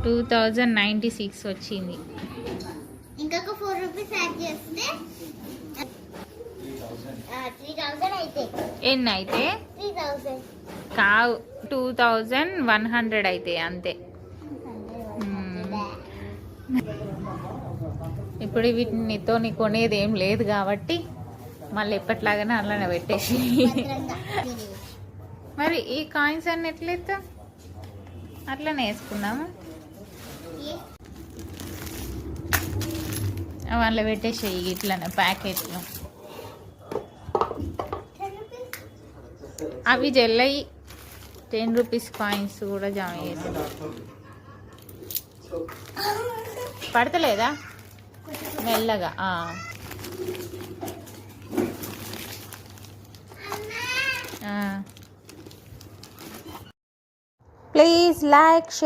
2096 వచ్చింది. ఇంకొక 4 rupees add చేస్తే 3000 అయితే ఎన్ని అయితే 3000 కావు 2100 అయితే అంతే. ఇప్పుడు వీటినితో కొనేది ఏం లేదు కాబట్టి మళ్ళీ ఎప్పట్లాగానే అలానే పెట్టేసి. మరి ఈ కాయిన్స్ అన్ని ఎట్లయితే అట్లనే వేసుకున్నాము, వాళ్ళ పెట్టేసేయి ఇట్లనే ప్యాకెట్లు. అవి జల్లయి 10 రూపీస్ కాయిన్స్ కూడా జమ చేసి పడతలేదా మెల్లగా. Please like share.